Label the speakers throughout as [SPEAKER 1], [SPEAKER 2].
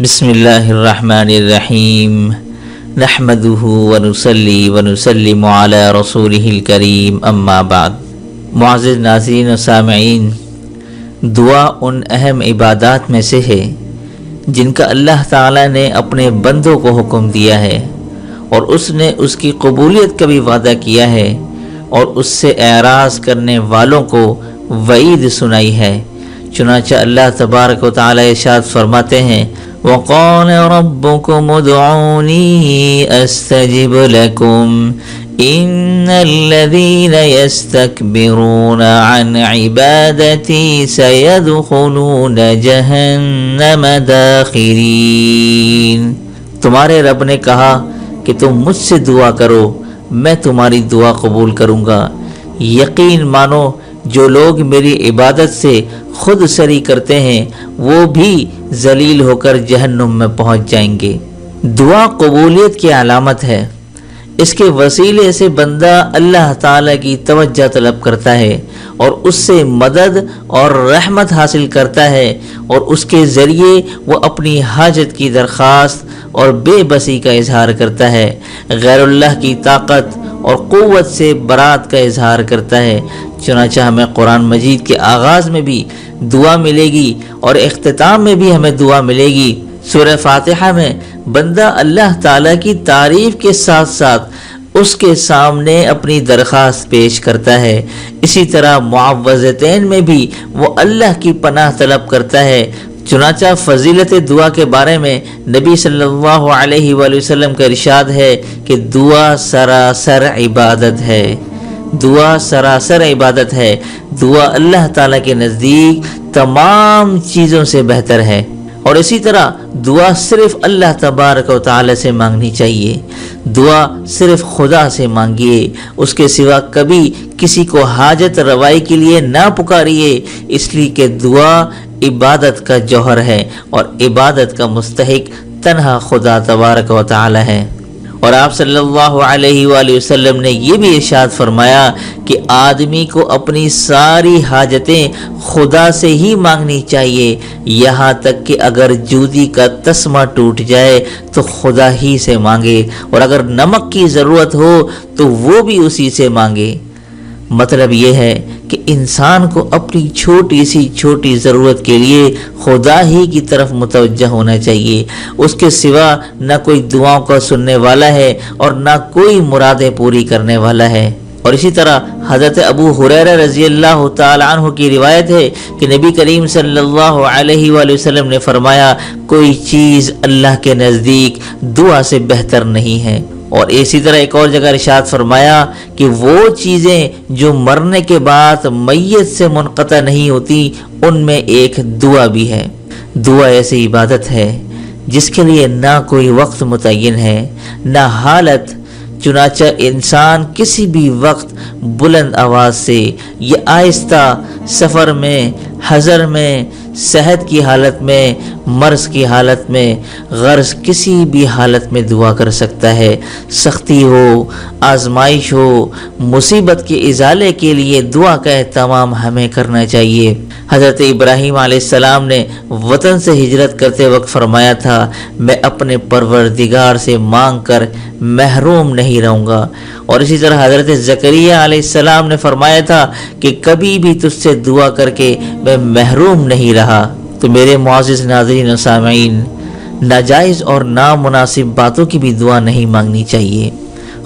[SPEAKER 1] بسم اللہ الرحمن الرحیم نحمدہ ونصلی ونسلم علی رسولہ الکریم اما بعد۔ معزز ناظرین و سامعین، دعا ان اہم عبادات میں سے ہے جن کا اللہ تعالی نے اپنے بندوں کو حکم دیا ہے، اور اس نے اس کی قبولیت کا بھی وعدہ کیا ہے، اور اس سے اعراض کرنے والوں کو وعید سنائی ہے۔ چنانچہ اللہ تبارک و تعالی ارشاد فرماتے ہیں، وَقَالَ رَبُّكُمُ ادْعُونِي أَسْتَجِبْ لَكُمْ إِنَّ الَّذِينَ يَسْتَكْبِرُونَ عَنْ عِبَادَتِي سَيَدْخُلُونَ جَهَنَّمَ دَاخِرِينَ۔ تمہارے رب نے کہا کہ تم مجھ سے دعا کرو، میں تمہاری دعا قبول کروں گا۔ یقین مانو جو لوگ میری عبادت سے خود سری کرتے ہیں وہ بھی ذلیل ہو کر جہنم میں پہنچ جائیں گے۔ دعا قبولیت کی علامت ہے۔ اس کے وسیلے سے بندہ اللہ تعالی کی توجہ طلب کرتا ہے اور اس سے مدد اور رحمت حاصل کرتا ہے، اور اس کے ذریعے وہ اپنی حاجت کی درخواست اور بے بسی کا اظہار کرتا ہے، غیر اللہ کی طاقت اور قوت سے برات کا اظہار کرتا ہے۔ چنانچہ ہمیں قرآن مجید کے آغاز میں بھی دعا ملے گی اور اختتام میں بھی ہمیں دعا ملے گی۔ سورہ فاتحہ میں بندہ اللہ تعالیٰ کی تعریف کے ساتھ ساتھ اس کے سامنے اپنی درخواست پیش کرتا ہے۔ اسی طرح معوذتین میں بھی وہ اللہ کی پناہ طلب کرتا ہے۔ چنانچہ فضیلت دعا کے بارے میں نبی صلی اللہ علیہ وآلہ وسلم کا ارشاد ہے کہ دعا سراسر عبادت ہے۔ دعا سراسر عبادت ہے۔ دعا اللہ تعالیٰ کے نزدیک تمام چیزوں سے بہتر ہے، اور اسی طرح دعا صرف اللہ تبارک و تعالی سے مانگنی چاہیے۔ دعا صرف خدا سے مانگیے، اس کے سوا کبھی کسی کو حاجت روائی کے لیے نہ پکاریے، اس لیے کہ دعا عبادت کا جوہر ہے، اور عبادت کا مستحق تنہا خدا تبارک و تعالی ہے۔ اور آپ صلی اللہ علیہ وآلہ وسلم نے یہ بھی ارشاد فرمایا کہ آدمی کو اپنی ساری حاجتیں خدا سے ہی مانگنی چاہیے، یہاں تک کہ اگر جوتی کا تسمہ ٹوٹ جائے تو خدا ہی سے مانگے، اور اگر نمک کی ضرورت ہو تو وہ بھی اسی سے مانگے۔ مطلب یہ ہے کہ انسان کو اپنی چھوٹی سی چھوٹی ضرورت کے لیے خدا ہی کی طرف متوجہ ہونا چاہیے، اس کے سوا نہ کوئی دعاؤں کا سننے والا ہے اور نہ کوئی مرادیں پوری کرنے والا ہے۔ اور اسی طرح حضرت ابو ہریرہ رضی اللہ تعالی عنہ کی روایت ہے کہ نبی کریم صلی اللہ علیہ وآلہ وسلم نے فرمایا، کوئی چیز اللہ کے نزدیک دعا سے بہتر نہیں ہے۔ اور اسی طرح ایک اور جگہ ارشاد فرمایا کہ وہ چیزیں جو مرنے کے بعد میت سے منقطع نہیں ہوتی ان میں ایک دعا بھی ہے۔ دعا ایسی عبادت ہے جس کے لیے نہ کوئی وقت متعین ہے نہ حالت، چنانچہ انسان کسی بھی وقت بلند آواز سے یا آہستہ، سفر میں، حضر میں، صحت کی حالت میں، مرض کی حالت میں، غرض کسی بھی حالت میں دعا کر سکتا ہے۔ سختی ہو، آزمائش ہو، مصیبت کے ازالے کے لیے دعا کا اہتمام ہمیں کرنا چاہیے۔ حضرت ابراہیم علیہ السلام نے وطن سے ہجرت کرتے وقت فرمایا تھا، میں اپنے پروردگار سے مانگ کر محروم نہیں رہوں گا۔ اور اسی طرح حضرت زکریا علیہ السلام نے فرمایا تھا کہ کبھی بھی تجھ سے دعا کر کے میں محروم نہیں رہا۔ تو میرے معزز ناظرین و سامعین، ناجائز اور نامناسب باتوں کی بھی دعا نہیں مانگنی چاہیے۔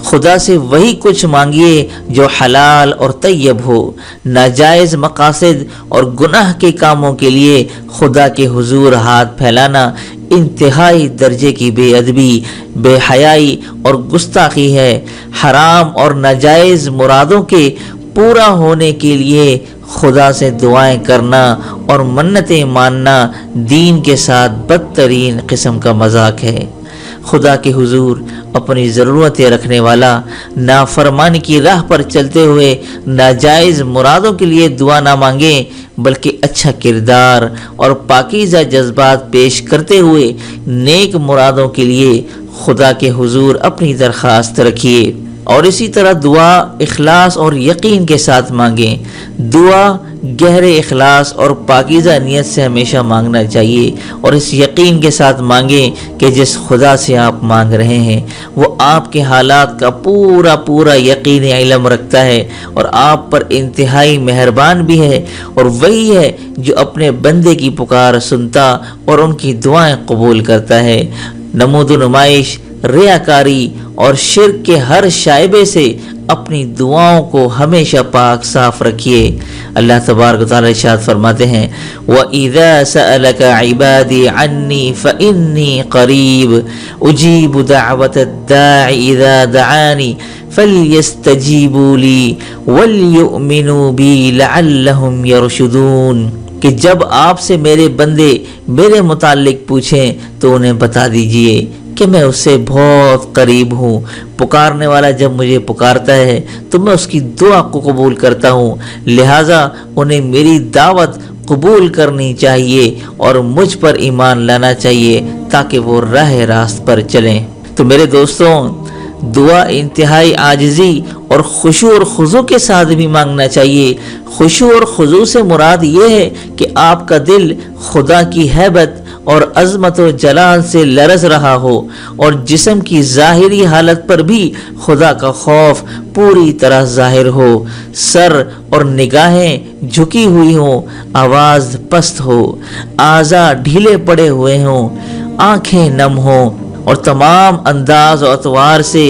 [SPEAKER 1] خدا سے وہی کچھ مانگیے جو حلال اور طیب ہو۔ ناجائز مقاصد اور گناہ کے کاموں کے لیے خدا کے حضور ہاتھ پھیلانا انتہائی درجے کی بے ادبی، بے حیائی اور گستاخی ہے۔ حرام اور ناجائز مرادوں کے پورا ہونے کے لیے خدا سے دعائیں کرنا اور منتیں ماننا دین کے ساتھ بدترین قسم کا مذاق ہے۔ خدا کے حضور اپنی ضرورتیں رکھنے والا نافرمانی کی راہ پر چلتے ہوئے ناجائز مرادوں کے لیے دعا نہ مانگیں، بلکہ اچھا کردار اور پاکیزہ جذبات پیش کرتے ہوئے نیک مرادوں کے لیے خدا کے حضور اپنی درخواست رکھیے۔ اور اسی طرح دعا اخلاص اور یقین کے ساتھ مانگیں۔ دعا گہرے اخلاص اور پاکیزہ نیت سے ہمیشہ مانگنا چاہیے، اور اس یقین کے ساتھ مانگیں کہ جس خدا سے آپ مانگ رہے ہیں وہ آپ کے حالات کا پورا یقین علم رکھتا ہے، اور آپ پر انتہائی مہربان بھی ہے، اور وہی ہے جو اپنے بندے کی پکار سنتا اور ان کی دعائیں قبول کرتا ہے۔ نمود و نمائش، ریاکاری اور شرک کے ہر شائبے سے اپنی دعاؤں کو ہمیشہ پاک صاف رکھیے۔ اللہ تبارک و تعالی ارشاد فرماتے ہیں وَإِذَا سَأَلَكَ عِبَادِي عَنِّي فَإِنِّي قَرِيبٌ أُجِيبُ دَعْوَةَ الدَّاعِ إِذَا دَعَانِ فَلْيَسْتَجِيبُوا لِي وَلْيُؤْمِنُوا بِي لَعَلَّهُمْ يَرْشُدُونَ، کہ جب آپ سے میرے بندے میرے متعلق پوچھیں تو انہیں بتا دیجئے کہ میں اس سے بہت قریب ہوں، پکارنے والا جب مجھے پکارتا ہے تو میں اس کی دعا کو قبول کرتا ہوں، لہٰذا انہیں میری دعوت قبول کرنی چاہیے اور مجھ پر ایمان لانا چاہیے تاکہ وہ راہ راست پر چلیں۔ تو میرے دوستوں، دعا انتہائی عاجزی اور خشوع اور خضوع کے ساتھ بھی مانگنا چاہیے۔ خشوع اور خضوع سے مراد یہ ہے کہ آپ کا دل خدا کی ہیبت اور عظمت و جلال سے لرز رہا ہو، اور جسم کی ظاہری حالت پر بھی خدا کا خوف پوری طرح ظاہر ہو، سر اور نگاہیں جھکی ہوئی ہوں، آواز پست ہو، اعضاء ڈھیلے پڑے ہوئے ہوں، آنکھیں نم ہوں، اور تمام انداز و اطوار سے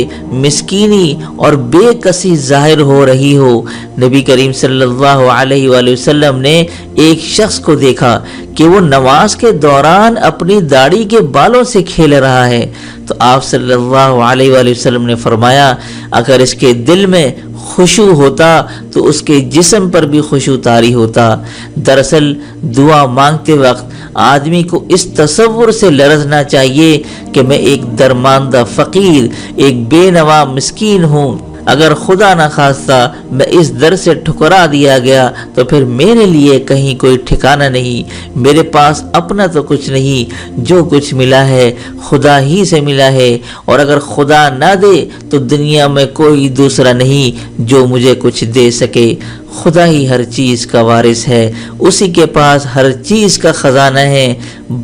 [SPEAKER 1] مسکینی اور بے کسی ظاہر ہو رہی ہو۔ نبی کریم صلی اللہ علیہ وآلہ وسلم نے ایک شخص کو دیکھا کہ وہ نماز کے دوران اپنی داڑھی کے بالوں سے کھیل رہا ہے، تو آپ صلی اللہ علیہ وآلہ وسلم نے فرمایا اگر اس کے دل میں خشوع ہوتا تو اس کے جسم پر بھی خشوع طاری ہوتا۔ دراصل دعا مانگتے وقت آدمی کو اس تصور سے لرزنا چاہیے کہ میں ایک درماندہ فقیر، ایک بے نوا مسکین ہوں، اگر خدا نہ خواستہ میں اس در سے ٹھکرا دیا گیا تو پھر میرے لیے کہیں کوئی ٹھکانہ نہیں، میرے پاس اپنا تو کچھ نہیں، جو کچھ ملا ہے خدا ہی سے ملا ہے، اور اگر خدا نہ دے تو دنیا میں کوئی دوسرا نہیں جو مجھے کچھ دے سکے۔ خدا ہی ہر چیز کا وارث ہے، اسی کے پاس ہر چیز کا خزانہ ہے،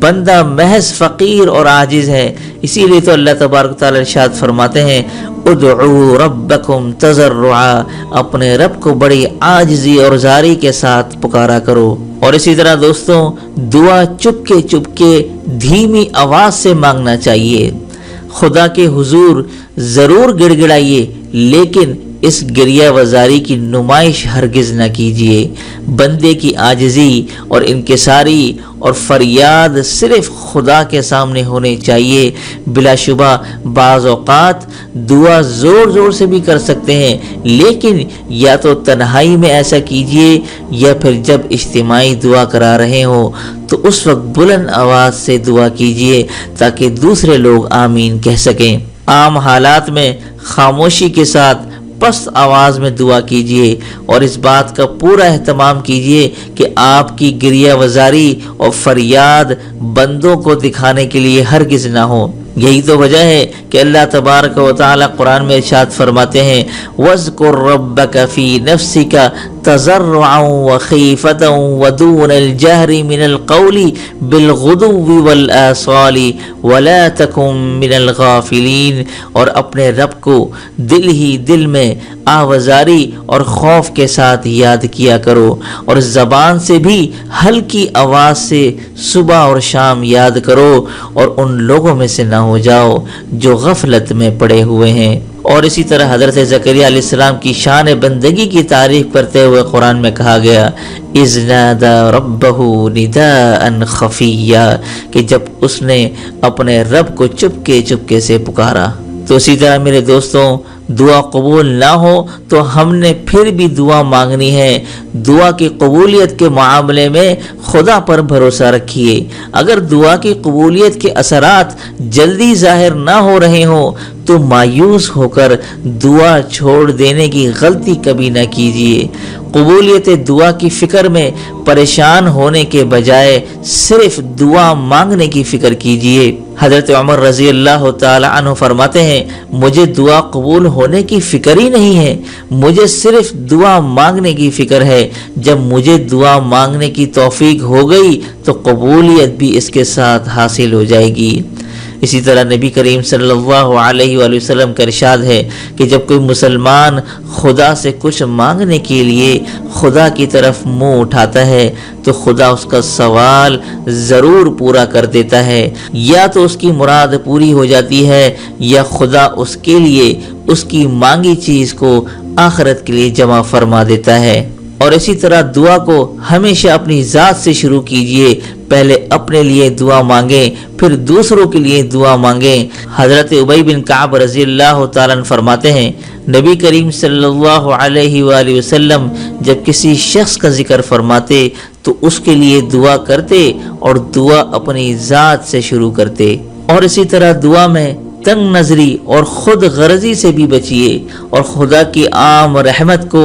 [SPEAKER 1] بندہ محض فقیر اور عاجز ہے۔ اسی لیے تو اللہ تبارک و تعالی ارشاد فرماتے ہیں ادعوا ربکم تضرعا، اپنے رب کو بڑی عاجزی اور زاری کے ساتھ پکارا کرو۔ اور اسی طرح دوستوں، دعا چپ کے دھیمی آواز سے مانگنا چاہیے۔ خدا کے حضور ضرور گڑ گڑائیے، لیکن اس گریہ وزاری کی نمائش ہرگز نہ کیجیے۔ بندے کی عاجزی اور انکساری اور فریاد صرف خدا کے سامنے ہونے چاہیے۔ بلا شبہ بعض اوقات دعا زور سے بھی کر سکتے ہیں، لیکن یا تو تنہائی میں ایسا کیجیے یا پھر جب اجتماعی دعا کرا رہے ہوں تو اس وقت بلند آواز سے دعا کیجیے تاکہ دوسرے لوگ آمین کہہ سکیں۔ عام حالات میں خاموشی کے ساتھ پست آواز میں دعا کیجیے، اور اس بات کا پورا اہتمام کیجیے کہ آپ کی گریہ وزاری اور فریاد بندوں کو دکھانے کے لیے ہرگز نہ ہو۔ یہی تو وجہ ہے کہ اللہ تبارک و تعالی قرآن میں ارشاد فرماتے ہیں وَاذْكُرْ رَبَّكَ فِي نَفْسِكَ تَضَرُّعًا وَخِيفَةً وَدُونَ الْجَهْرِ مِنَ الْقَوْلِ بِالْغُدُوِّ وَالْآصَالِ وَلَا تَكُن مِّنَ الْغَافِلِينَ، اور اپنے رب کو دل ہی دل میں آوازاری اور خوف کے ساتھ یاد کیا کرو، اور زبان سے بھی ہلکی آواز سے صبح اور شام یاد کرو، اور ان لوگوں میں سے نہ ہو جاؤ جو غفلت میں پڑے ہوئے ہیں۔ اور اسی طرح حضرت زکریا علیہ السلام کی شان بندگی کی تعریف کرتے ہوئے قرآن میں کہا گیا اذ نادى ربه نداء خفیا، کہ جب اس نے اپنے رب کو چپکے سے پکارا۔ تو اسی طرح میرے دوستوں، دعا قبول نہ ہو تو ہم نے پھر بھی دعا مانگنی ہے۔ دعا کی قبولیت کے معاملے میں خدا پر بھروسہ رکھیے۔ اگر دعا کی قبولیت کے اثرات جلدی ظاہر نہ ہو رہے ہوں تو مایوس ہو کر دعا چھوڑ دینے کی غلطی کبھی نہ کیجیے۔ قبولیت دعا کی فکر میں پریشان ہونے کے بجائے صرف دعا مانگنے کی فکر کیجیے۔ حضرت عمر رضی اللہ تعالی عنہ فرماتے ہیں، مجھے دعا قبول ہونے کی فکر ہی نہیں ہے، مجھے صرف دعا مانگنے کی فکر ہے۔ جب مجھے دعا مانگنے کی توفیق ہو گئی تو قبولیت بھی اس کے ساتھ حاصل ہو جائے گی۔ اسی طرح نبی کریم صلی اللہ علیہ وآلہ وسلم کا ارشاد ہے کہ جب کوئی مسلمان خدا سے کچھ مانگنے کے لیے خدا کی طرف منہ اٹھاتا ہے تو خدا اس کا سوال ضرور پورا کر دیتا ہے، یا تو اس کی مراد پوری ہو جاتی ہے یا خدا اس کے لیے اس کی مانگی چیز کو آخرت کے لیے جمع فرما دیتا ہے۔ اور اسی طرح دعا کو ہمیشہ اپنی ذات سے شروع کیجئے، پہلے اپنے لیے دعا مانگیں پھر دوسروں کے لیے دعا مانگیں۔ حضرت ابی بن کعب رضی اللہ تعالیٰ عنہ فرماتے ہیں، نبی کریم صلی اللہ علیہ وآلہ وسلم جب کسی شخص کا ذکر فرماتے تو اس کے لیے دعا کرتے اور دعا اپنی ذات سے شروع کرتے۔ اور اسی طرح دعا میں تنگ نظری اور خود غرضی سے بھی بچیے، اور خدا کی عام رحمت کو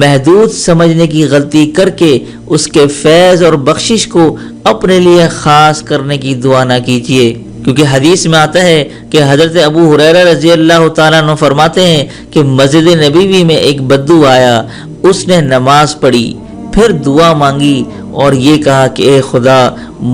[SPEAKER 1] محدود سمجھنے کی غلطی کر کے اس کے فیض اور بخشش کو اپنے لیے خاص کرنے کی دعا نہ کیجیے، کیونکہ حدیث میں آتا ہے کہ حضرت ابو ہریرہ رضی اللہ تعالیٰ عنہ فرماتے ہیں کہ مسجد نبوی میں ایک بدو آیا، اس نے نماز پڑھی، پھر دعا مانگی اور یہ کہا کہ اے خدا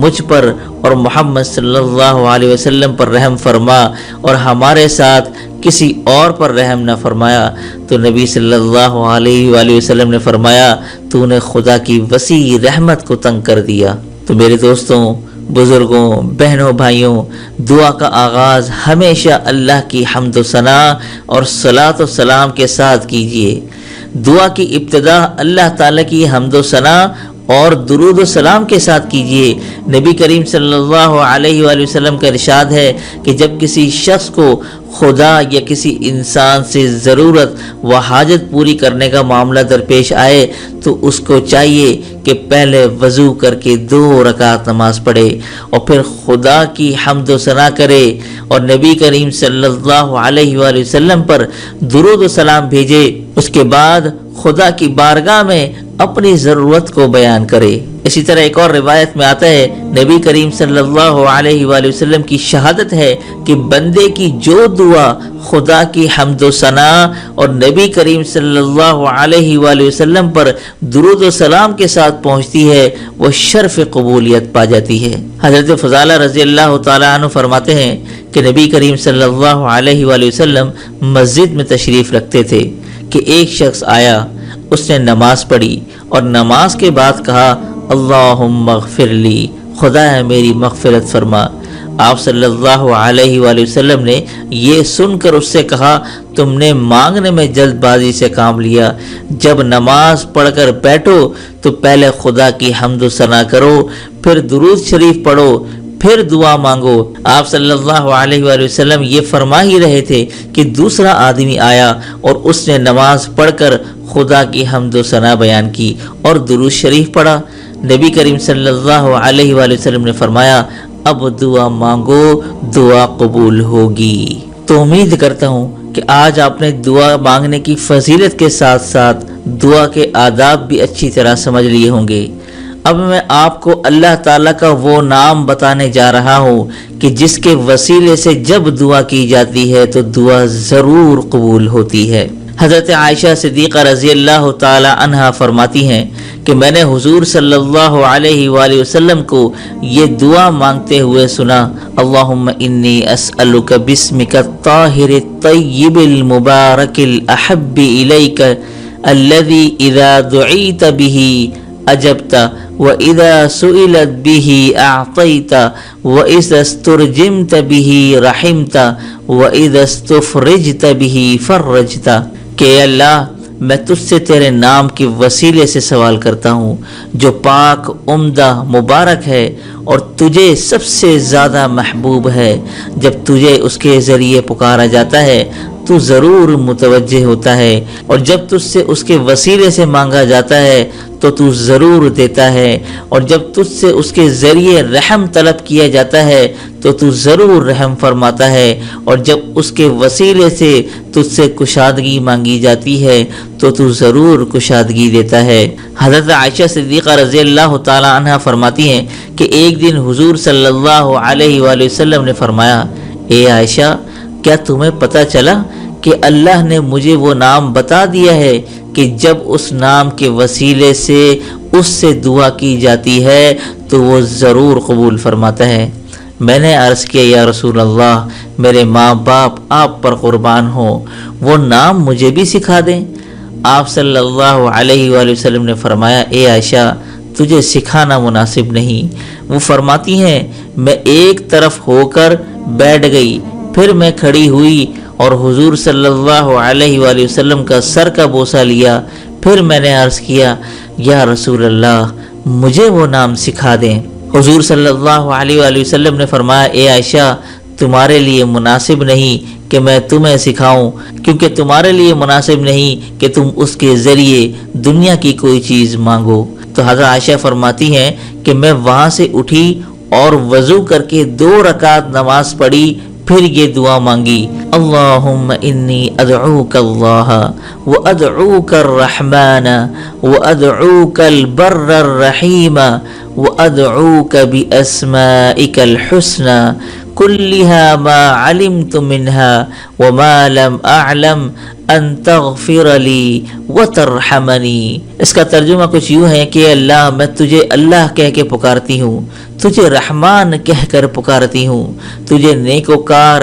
[SPEAKER 1] مجھ پر اور محمد صلی اللہ علیہ وسلم پر رحم فرما اور ہمارے ساتھ کسی اور پر رحم نہ فرمایا۔ تو نبی صلی اللہ علیہ وآلہ وسلم نے فرمایا تو نے خدا کی وسیع رحمت کو تنگ کر دیا۔ تو میرے دوستوں، بزرگوں، بہنوں، بھائیوں، دعا کا آغاز ہمیشہ اللہ کی حمد و ثنا اور صلاۃ و سلام کے ساتھ کیجیے۔ دعا کی ابتدا اللہ تعالیٰ کی حمد و ثنا اور درود و سلام کے ساتھ کیجیے۔ نبی کریم صلی اللہ علیہ وآلہ وسلم کا ارشاد ہے کہ جب کسی شخص کو خدا یا کسی انسان سے ضرورت و حاجت پوری کرنے کا معاملہ درپیش آئے تو اس کو چاہیے کہ پہلے وضو کر کے 2 رکعت نماز پڑھے اور پھر خدا کی حمد و ثنا کرے اور نبی کریم صلی اللہ علیہ وآلہ وسلم پر درود و سلام بھیجے۔ اس کے بعد خدا کی بارگاہ میں اپنی ضرورت کو بیان کرے۔ اسی طرح ایک اور روایت میں آتا ہے، نبی کریم صلی اللہ علیہ وآلہ وسلم کی شہادت ہے کہ بندے کی جو دعا خدا کی حمد و ثنا اور نبی کریم صلی اللہ علیہ وآلہ وسلم پر درود و سلام کے ساتھ پہنچتی ہے وہ شرف قبولیت پا جاتی ہے۔ حضرت فضالہ رضی اللہ تعالیٰ عنہ فرماتے ہیں کہ نبی کریم صلی اللہ علیہ وآلہ وسلم مسجد میں تشریف رکھتے تھے کہ ایک شخص آیا، اس نے نماز پڑھی اور نماز کے بعد کہا اللہم اغفر لی، خدا ہے میری مغفرت فرما۔ آپ صلی اللہ علیہ وآلہ وسلم نے یہ سن کر اس سے کہا تم نے مانگنے میں جلد بازی سے کام لیا، جب نماز پڑھ کر بیٹھو تو پہلے خدا کی حمد و ثنا کرو، پھر درود شریف پڑھو، پھر دعا مانگو۔ آپ صلی اللہ علیہ وآلہ وسلم یہ فرما ہی رہے تھے کہ دوسرا آدمی آیا اور اس نے نماز پڑھ کر خدا کی حمد و ثنا بیان کی اور درود شریف پڑھا۔ نبی کریم صلی اللہ علیہ وآلہ وسلم نے فرمایا اب دعا مانگو، دعا قبول ہوگی۔ تو امید کرتا ہوں کہ آج آپ نے دعا مانگنے کی فضیلت کے ساتھ ساتھ دعا کے آداب بھی اچھی طرح سمجھ لیے ہوں گے۔ اب میں آپ کو اللہ تعالیٰ کا وہ نام بتانے جا رہا ہوں کہ جس کے وسیلے سے جب دعا کی جاتی ہے تو دعا ضرور قبول ہوتی ہے۔ حضرت عائشہ صدیقہ رضی اللہ تعالی عنہا فرماتی ہیں کہ میں نے حضور صلی اللہ علیہ وآلہ وسلم کو یہ دعا مانگتے ہوئے سنا، اللہم انی اسألک باسمک الطاہر الطیب المبارک الاحب الیک الذی اذا دعیت به اجبت وَإِذَا سُئِلَتْ بِهِ أَعْطَيْتَ وَإِذَا اسْتُرْجِمْتَ بِهِ رَحِمْتَ وَإِذَا اسْتُفْرِجْتَ بِهِ فَرَّجْتَ کہ اللہ میں تجھ سے تیرے نام کے وسیلے سے سوال کرتا ہوں جو پاک، عمدہ، مبارک ہے اور تجھے سب سے زیادہ محبوب ہے۔ جب تجھے اس کے ذریعے پکارا جاتا ہے تو ضرور متوجہ ہوتا ہے، اور جب تجھ سے اس کے وسیلے سے مانگا جاتا ہے تو تو ضرور دیتا ہے، اور جب تجھ سے اس کے ذریعے رحم طلب کیا جاتا ہے تو تو ضرور رحم فرماتا ہے، اور جب اس کے وسیلے سے تجھ سے کشادگی مانگی جاتی ہے تو تو ضرور کشادگی دیتا ہے۔ حضرت عائشہ صدیقہ رضی اللہ تعالی عنہ فرماتی ہیں کہ ایک دن حضور صلی اللہ علیہ وآلہ وسلم نے فرمایا، اے عائشہ، کیا تمہیں پتہ چلا کہ اللہ نے مجھے وہ نام بتا دیا ہے کہ جب اس نام کے وسیلے سے اس سے دعا کی جاتی ہے تو وہ ضرور قبول فرماتا ہے۔ میں نے عرض کیا، یا رسول اللہ، میرے ماں باپ آپ پر قربان ہوں، وہ نام مجھے بھی سکھا دیں۔ آپ صلی اللہ علیہ وآلہ وسلم نے فرمایا، اے عائشہ، تجھے سکھانا مناسب نہیں۔ وہ فرماتی ہیں، میں ایک طرف ہو کر بیٹھ گئی، پھر میں کھڑی ہوئی اور حضور صلی اللہ علیہ وآلہ وسلم کا سر کا بوسہ لیا، پھر میں نے عرض کیا، یا رسول اللہ، مجھے وہ نام سکھا دیں۔ حضور صلی اللہ علیہ وآلہ وسلم نے فرمایا، اے عائشہ، تمہارے لیے مناسب نہیں کہ میں تمہیں سکھاؤں، کیونکہ تمہارے لیے مناسب نہیں کہ تم اس کے ذریعے دنیا کی کوئی چیز مانگو۔ تو حضرت عائشہ فرماتی ہیں کہ میں وہاں سے اٹھی اور وضو کر کے 2 رکعت نماز پڑھی، پھر یہ دعا مانگی، اللہم انی ادعوک اللہ وادعوک الرحمن وادعوک البر الرحیم وادعوک باسمائک الحسنى كلها ما علمت منها وما لم اعلم ان تغفر لی وترحمنی۔ اس کا ترجمہ کچھ یوں ہے کہ اللہ، میں تجھے اللہ کہہ کے پکارتی ہوں، تجھے رحمان کہہ کر پکارتی ہوں، تجھے نیکوکار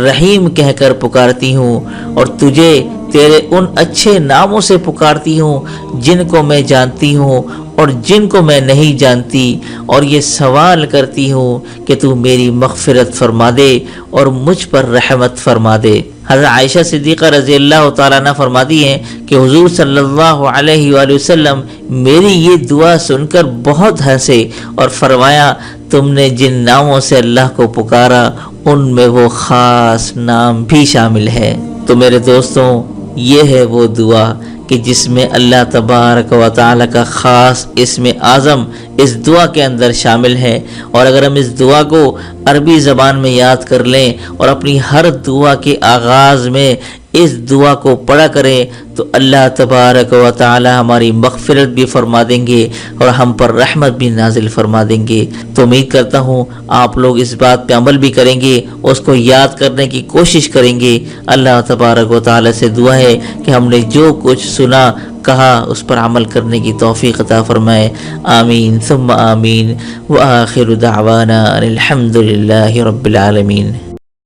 [SPEAKER 1] رحیم کہہ کر پکارتی ہوں، اور تجھے تیرے ان اچھے ناموں سے پکارتی ہوں جن کو میں جانتی ہوں اور جن کو میں نہیں جانتی، اور یہ سوال کرتی ہوں کہ تو میری مغفرت فرما دے اور مجھ پر رحمت فرما دے۔ حضرت عائشہ صدیقہ رضی اللہ تعالیٰ عنہ فرماتی ہیں کہ حضور صلی اللہ علیہ وآلہ وسلم میری یہ دعا سن کر بہت ہنسے اور فرمایا، تم نے جن ناموں سے اللہ کو پکارا ان میں وہ خاص نام بھی شامل ہے۔ تو میرے دوستوں، یہ ہے وہ دعا کہ جس میں اللہ تبارک و تعالی کا خاص اسم اعظم اس دعا کے اندر شامل ہے، اور اگر ہم اس دعا کو عربی زبان میں یاد کر لیں اور اپنی ہر دعا کے آغاز میں اس دعا کو پڑھا کریں تو اللہ تبارک و تعالی ہماری مغفرت بھی فرما دیں گے اور ہم پر رحمت بھی نازل فرما دیں گے۔ تو امید کرتا ہوں آپ لوگ اس بات پہ عمل بھی کریں گے، اس کو یاد کرنے کی کوشش کریں گے۔ اللہ تبارک و تعالی سے دعا ہے کہ ہم نے جو کچھ سنا کہا اس پر عمل کرنے کی توفیق عطا فرمائے۔ آمین ثم آمین، وآخر دعوانا الحمد للہ رب العالمین۔